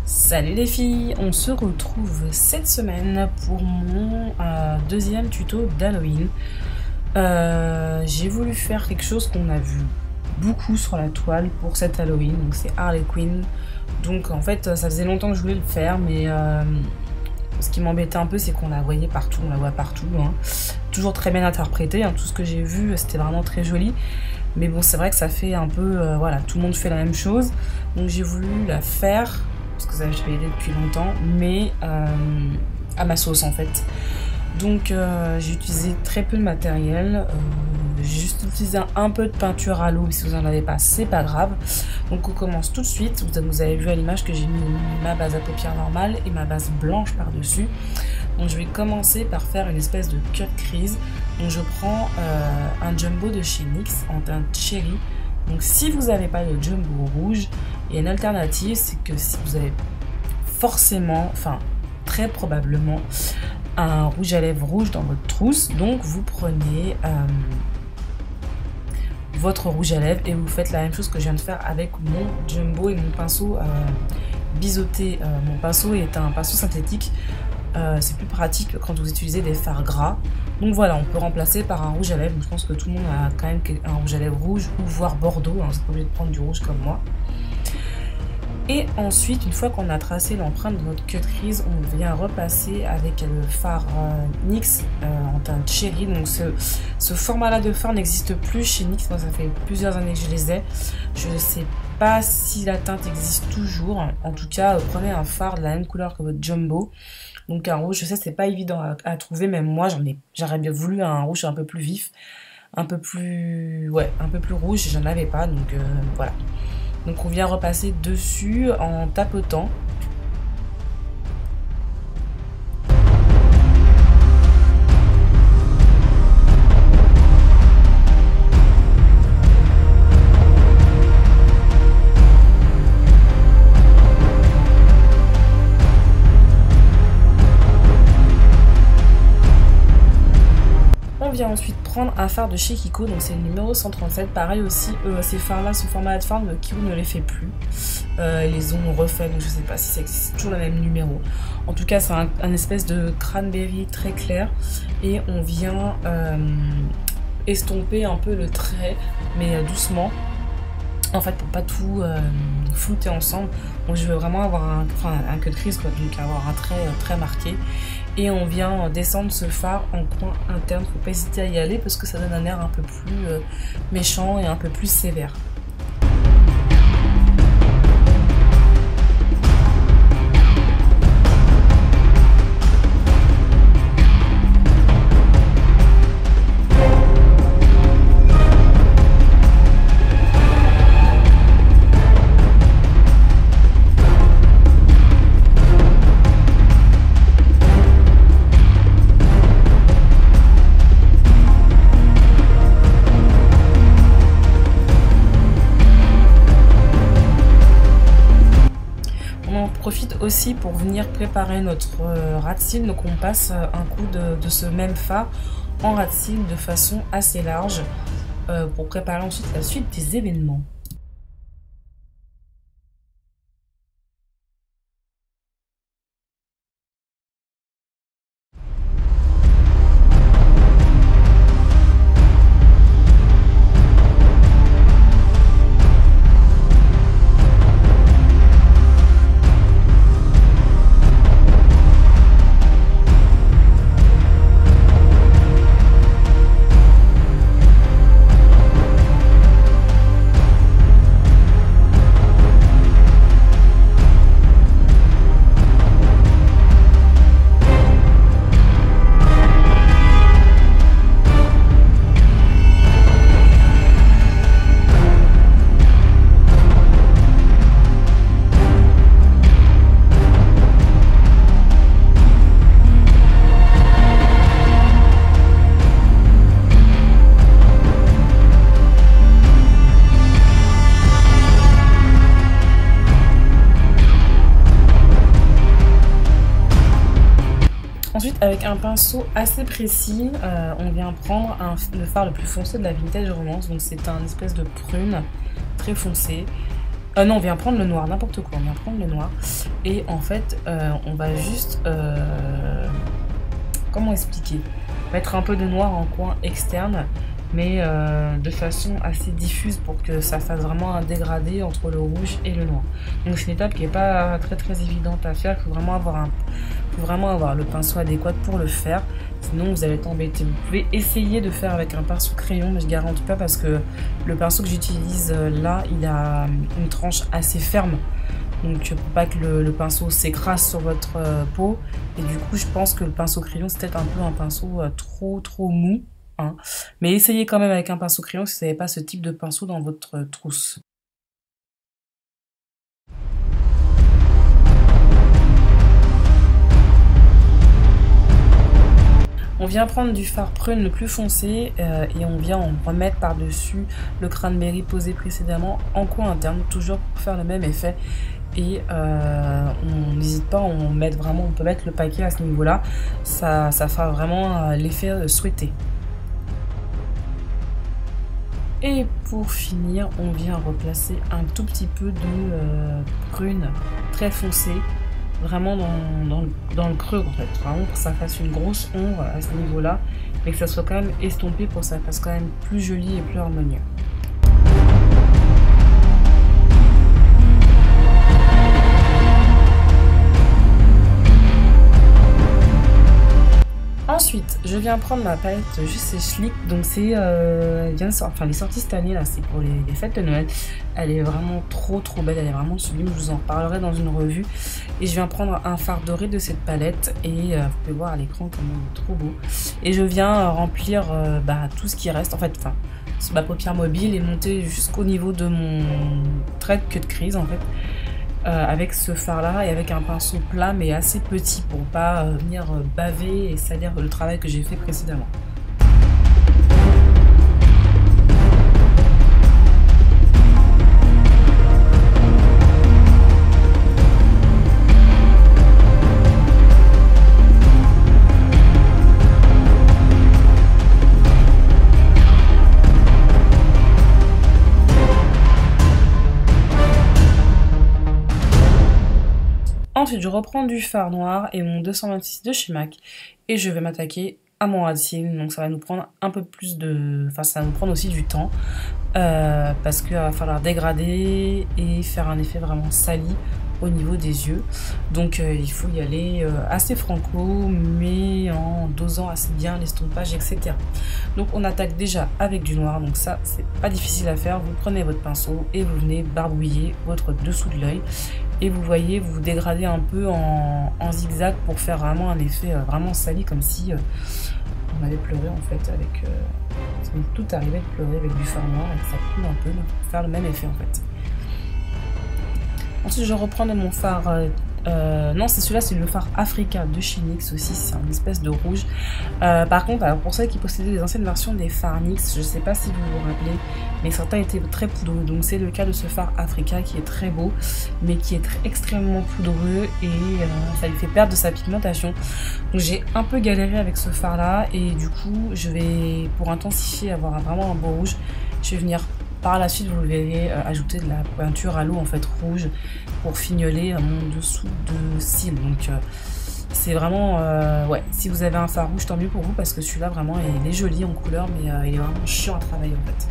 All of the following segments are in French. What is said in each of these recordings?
Salut les filles, on se retrouve cette semaine pour mon deuxième tuto d'Halloween. J'ai voulu faire quelque chose qu'on a vu beaucoup sur la toile pour cette Halloween, donc c'est Harley Quinn. Donc en fait ça faisait longtemps que je voulais le faire, mais ce qui m'embêtait un peu c'est qu'on la voyait partout, on la voit partout, hein. Toujours très bien interprété, hein. Tout ce que j'ai vu c'était vraiment très joli. Mais bon, c'est vrai que ça fait un peu, voilà, tout le monde fait la même chose. Donc j'ai voulu la faire, parce que ça je l'ai aidé depuis longtemps, mais à ma sauce en fait. Donc j'ai utilisé très peu de matériel, j'ai juste utilisé un peu de peinture à l'eau, si vous n'en avez pas, c'est pas grave. Donc on commence tout de suite. Vous avez vu à l'image que j'ai mis ma base à paupières normale et ma base blanche par-dessus. Donc je vais commencer par faire une espèce de cut crease. Donc je prends un jumbo de chez NYX en teinte cherry. Donc si vous n'avez pas de jumbo rouge, il y a une alternative, c'est que si vous avez forcément, enfin très probablement, un rouge à lèvres rouge dans votre trousse, donc vous prenez votre rouge à lèvres et vous faites la même chose que je viens de faire avec mon jumbo et mon pinceau biseauté. Mon pinceau est un pinceau synthétique, c'est plus pratique quand vous utilisez des fards gras. Donc voilà, on peut remplacer par un rouge à lèvres. Je pense que tout le monde a quand même un rouge à lèvres rouge ou voire bordeaux, hein, vous n'êtes pas obligé de prendre du rouge comme moi. Et ensuite, une fois qu'on a tracé l'empreinte de notre cut crease, on vient repasser avec le fard NYX en teinte cherry. Donc ce format-là de fard n'existe plus chez NYX. Moi, ça fait plusieurs années que je les ai. Je ne sais pas si la teinte existe toujours. En tout cas, prenez un fard de la même couleur que votre jumbo. Donc un rouge, je sais, c'est pas évident à trouver. Même moi, j'aurais bien voulu un rouge un peu plus vif, un peu plus rouge. J'en avais pas, donc voilà. Donc on vient repasser dessus en tapotant. On vient ensuite prendre un fard de chez Kiko, donc c'est le numéro 137. Pareil aussi, ces fards-là, ce format de fard, Kiko ne les fait plus. Ils les ont refait, donc je sais pas si c'est toujours le même numéro. En tout cas, c'est un espèce de cranberry très clair. Et on vient estomper un peu le trait, mais doucement. En fait, pour pas tout flouter ensemble. Donc je veux vraiment avoir un cut crease, quoi, donc avoir un trait très marqué. Et on vient descendre ce fard en coin interne. Faut pas hésiter à y aller parce que ça donne un air un peu plus méchant et un peu plus sévère. Profite aussi pour venir préparer notre ras de cils. Donc on passe un coup de ce même fard en ras de cils de façon assez large pour préparer ensuite la suite des événements. Ensuite, avec un pinceau assez précis, on vient prendre le fard le plus foncé de la Vintage Romance. Donc c'est un espèce de prune très foncé. Non, on vient prendre le noir, n'importe quoi, on vient prendre le noir. Et en fait, on va juste... comment expliquer? Mettre un peu de noir en coin externe, mais de façon assez diffuse pour que ça fasse vraiment un dégradé entre le rouge et le noir. Donc c'est une étape qui n'est pas très évidente à faire, il faut vraiment avoir le pinceau adéquat pour le faire, sinon vous allez être embêté. Vous pouvez essayer de faire avec un pinceau crayon, mais je garantis pas parce que le pinceau que j'utilise là, il a une tranche assez ferme. Donc pour pas que le pinceau s'écrase sur votre peau. Et du coup, je pense que le pinceau crayon, c'est peut-être un peu un pinceau trop mou. Hein. Mais essayez quand même avec un pinceau crayon si vous n'avez pas ce type de pinceau dans votre trousse. On vient prendre du fard prune le plus foncé et on vient en remettre par-dessus le cranberry posé précédemment en coin interne, toujours pour faire le même effet. Et on n'hésite pas, on peut mettre le paquet à ce niveau-là, ça fera vraiment l'effet souhaité. Et pour finir, on vient replacer un tout petit peu de prune très foncée, vraiment dans le creux en fait, vraiment pour que ça fasse une grosse ombre à ce niveau-là, mais que ça soit quand même estompé pour que ça fasse quand même plus joli et plus harmonieux. Ensuite, je viens prendre ma palette Juste Schlick, donc c'est elle est sortie cette année là, c'est pour les fêtes de Noël. Elle est vraiment trop belle, elle est vraiment sublime, je vous en reparlerai dans une revue. Et je viens prendre un fard doré de cette palette et vous pouvez voir à l'écran comment il est trop beau. Et je viens remplir tout ce qui reste, en fait, c'est ma paupière mobile et monter jusqu'au niveau de mon trait de queue de crise en fait. Avec ce fard là et avec un pinceau plat mais assez petit pour pas venir baver et salir le travail que j'ai fait précédemment. Ensuite, je reprends du fard noir et mon 226 de chez MAC et je vais m'attaquer à mon racine. Donc ça va nous prendre un peu plus de... Enfin, ça va nous prendre aussi du temps parce qu'il va falloir dégrader et faire un effet vraiment sali au niveau des yeux. Donc il faut y aller assez franco, mais en dosant assez bien l'estompage, etc. Donc on attaque déjà avec du noir, donc ça c'est pas difficile à faire. Vous prenez votre pinceau et vous venez barbouiller votre dessous de l'œil. Et vous voyez, vous dégradez un peu en zigzag pour faire vraiment un effet vraiment sali, comme si on avait pleuré en fait avec... tout arrivait de pleurer avec du fard noir et que ça coule un peu, pour faire le même effet en fait. Ensuite, je reprends mon fard... non, c'est celui-là, c'est le fard Africa de chez NYX aussi, c'est une espèce de rouge. Par contre, alors pour ceux qui possédaient les anciennes versions des fards NYX, je ne sais pas si vous vous rappelez, mais certains étaient très poudreux. Donc c'est le cas de ce fard Africa qui est très beau, mais qui est extrêmement poudreux et ça lui fait perdre de sa pigmentation. Donc j'ai un peu galéré avec ce fard-là et du coup, je vais, pour intensifier, avoir vraiment un beau rouge, je vais venir... Par la suite, vous le verrez, ajouter de la peinture à l'eau en fait rouge pour fignoler mon dessous de cils. Donc c'est vraiment, ouais, si vous avez un fard rouge, tant mieux pour vous parce que celui-là vraiment il est joli en couleur, mais il est vraiment chiant à travailler en fait.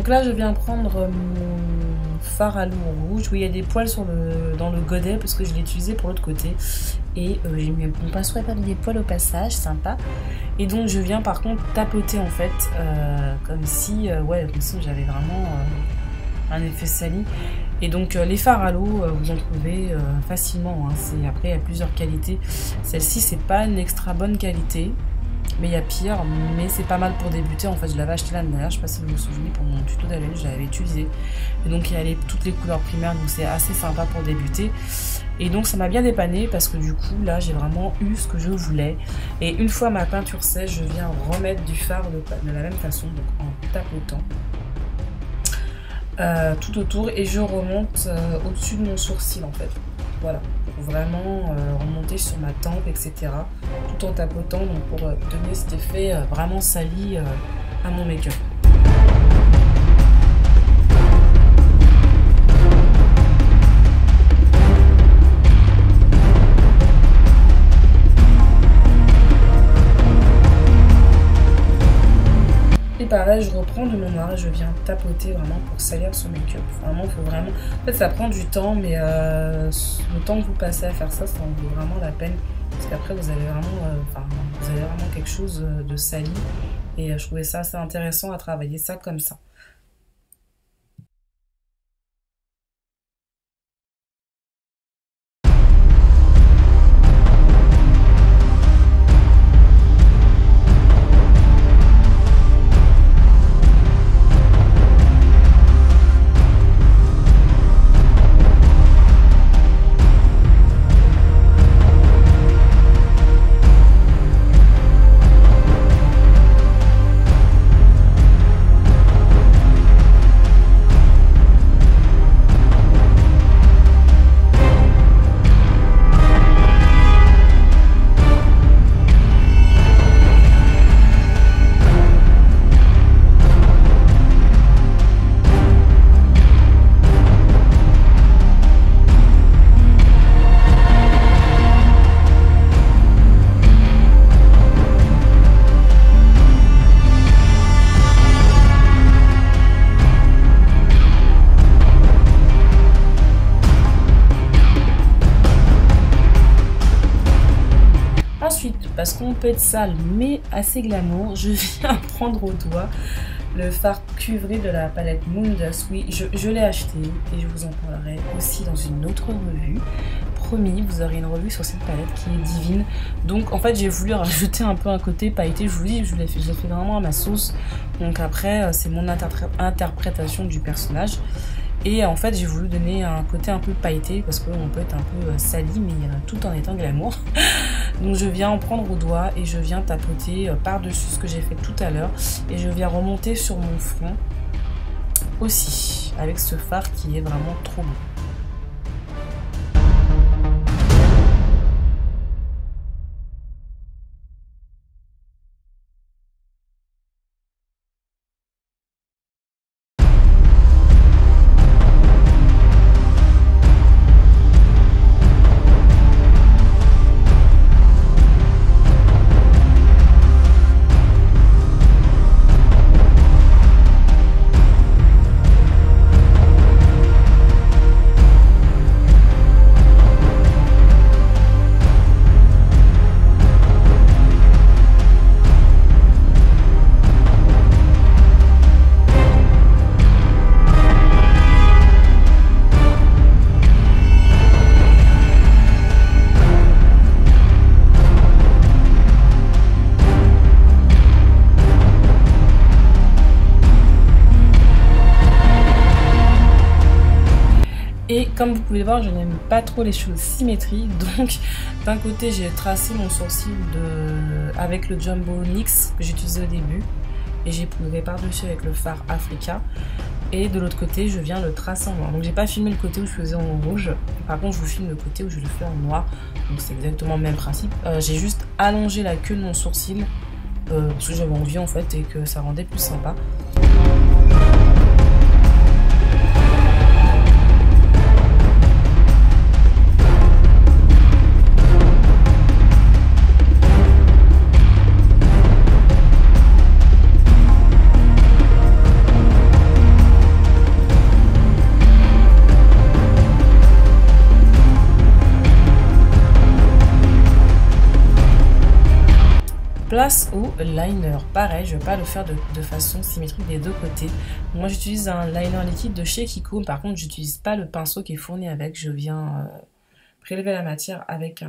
Donc là je viens prendre mon fard à l'eau rouge. Oui, il y a des poils dans le godet parce que je l'ai utilisé pour l'autre côté. Et j'ai mis mon pinceau à perdre des poils au passage, sympa. Et donc je viens par contre tapoter en fait, comme si j'avais vraiment un effet sali. Et donc les fards à l'eau, vous en trouvez facilement. Hein. Après il y a plusieurs qualités. Celle-ci c'est pas une extra bonne qualité. Mais il y a pire, mais c'est pas mal pour débuter. En fait, je l'avais acheté l'année dernière, je sais pas si vous vous souvenez, pour mon tuto d'Halloween, je l'avais utilisé. Et donc, il y a toutes les couleurs primaires, donc c'est assez sympa pour débuter. Et donc, ça m'a bien dépanné parce que du coup, là, j'ai vraiment eu ce que je voulais. Et une fois ma peinture sèche, je viens remettre du fard de la même façon, donc en tapotant tout autour. Et je remonte au-dessus de mon sourcil, en fait. Voilà, pour vraiment remonter sur ma tempe, etc. Tout en tapotant, donc pour donner cet effet vraiment sali à mon make-up. Et pareil, je reprends de mon noir et je viens tapoter vraiment pour salir ce make-up. Vraiment, faut vraiment... En fait, ça prend du temps, mais le temps que vous passez à faire ça, ça en vaut vraiment la peine. Parce qu'après, vous avez vraiment quelque chose de sali. Et je trouvais ça assez intéressant à travailler ça comme ça. Parce qu'on peut être sale mais assez glamour, je viens prendre au doigt le fard cuivré de la palette Moondust. Oui, je l'ai acheté et je vous en parlerai aussi dans une autre revue. Promis, vous aurez une revue sur cette palette qui est divine. Donc en fait j'ai voulu rajouter un peu un côté pailleté, je vous dis, je l'ai fait vraiment à ma sauce. Donc après c'est mon interprétation du personnage. Et en fait j'ai voulu donner un côté un peu pailleté parce qu'on peut être un peu sali mais tout en étant glamour. Donc je viens en prendre au doigt et je viens tapoter par-dessus ce que j'ai fait tout à l'heure. Et je viens remonter sur mon front aussi avec ce fard qui est vraiment trop beau. Et comme vous pouvez le voir, je n'aime pas trop les choses symétriques. Donc d'un côté j'ai tracé mon sourcil avec le Jumbo NYX que j'ai utilisé au début. Et j'ai poudré par-dessus avec le fard Africa. Et de l'autre côté je viens le tracer en noir. Donc j'ai pas filmé le côté où je faisais en rouge. Par contre je vous filme le côté où je le fais en noir. Donc c'est exactement le même principe. J'ai juste allongé la queue de mon sourcil. Parce que j'avais envie en fait et que ça rendait plus sympa. place au liner. Pareil, je ne vais pas le faire de façon symétrique des deux côtés. Moi, j'utilise un liner liquide de chez Kiko. Par contre, j'utilise pas le pinceau qui est fourni avec. Je viens prélever la matière avec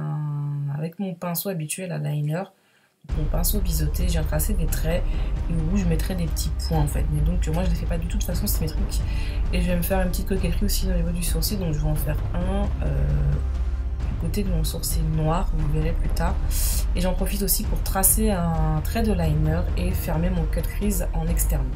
mon pinceau habituel à liner. Mon pinceau biseauté, j'ai tracé des traits où je mettrai des petits points en fait. Mais donc moi je ne les fais pas du tout de façon symétrique. Et je vais me faire une petite coquetterie aussi au niveau du sourcil. Donc je vais en faire un du côté de mon sourcil noir, vous verrez plus tard. Et j'en profite aussi pour tracer un trait de liner et fermer mon cut crease en externe.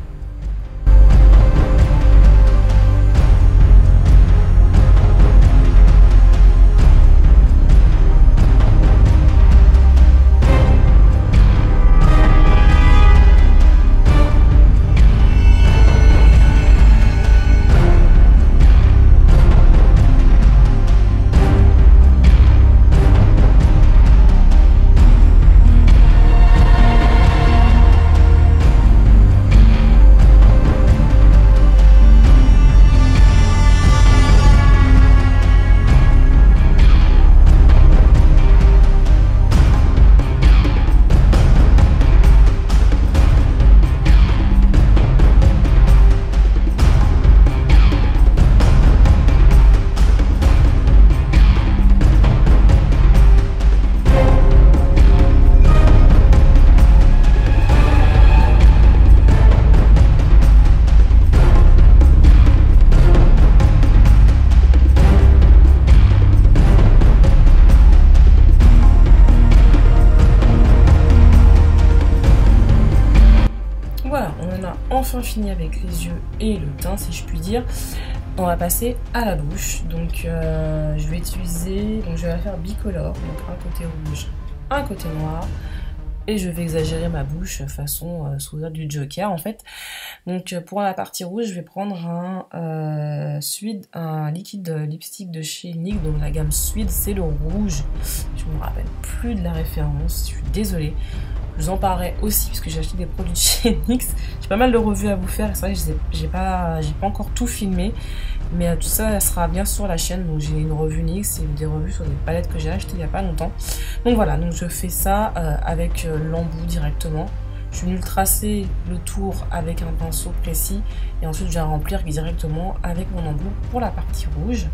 Enfin fini avec les yeux et le teint si je puis dire. On va passer à la bouche. Donc je vais utiliser, donc je vais la faire bicolore, donc un côté rouge, un côté noir. Et je vais exagérer ma bouche façon sourire du Joker en fait. Donc pour la partie rouge, je vais prendre un liquide lipstick de chez NYX, donc la gamme Suede, c'est le rouge. Je me rappelle plus de la référence, je suis désolée. Je vous en parlerai aussi parce que j'ai acheté des produits de chez NYX. J'ai pas mal de revues à vous faire. C'est vrai que j'ai pas encore tout filmé. Mais tout ça sera bien sur la chaîne. Donc j'ai une revue NYX et des revues sur des palettes que j'ai achetées il n'y a pas longtemps. Donc voilà, donc je fais ça avec l'embout directement. Je suis venue le tracer le tour avec un pinceau précis. Et ensuite je viens remplir directement avec mon embout pour la partie rouge.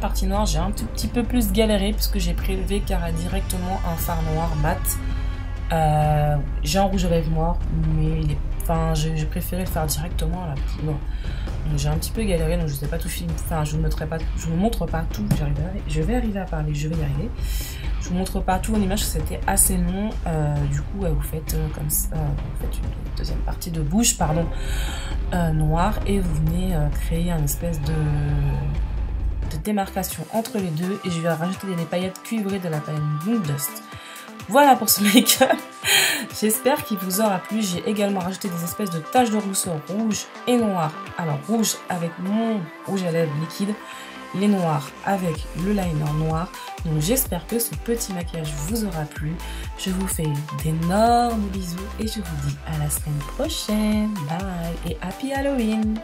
partie noire, j'ai un tout petit peu plus galéré puisque j'ai prélevé directement un fard noir mat J'ai un rouge à lèvres noir, mais j'ai préféré le faire directement à la poudre. Donc j'ai un petit peu galéré, donc je ne sais pas tout filmer. Enfin, je vous montre pas tout. Je vais arriver à parler, je vais y arriver. Je vous montre pas tout en image, c'était assez long. Du coup, vous faites comme ça, vous faites une deuxième partie de bouche, pardon, noire, et vous venez créer un espèce de démarcation entre les deux. Et je vais rajouter des paillettes cuivrées de la paillette Moon Dust. Voilà pour ce make-up. J'espère qu'il vous aura plu. J'ai également rajouté des espèces de taches de rousseur rouge et noir. Alors rouge avec mon rouge à lèvres liquide, les noirs avec le liner noir. Donc j'espère que ce petit maquillage vous aura plu. Je vous fais d'énormes bisous et je vous dis à la semaine prochaine. Bye et happy Halloween!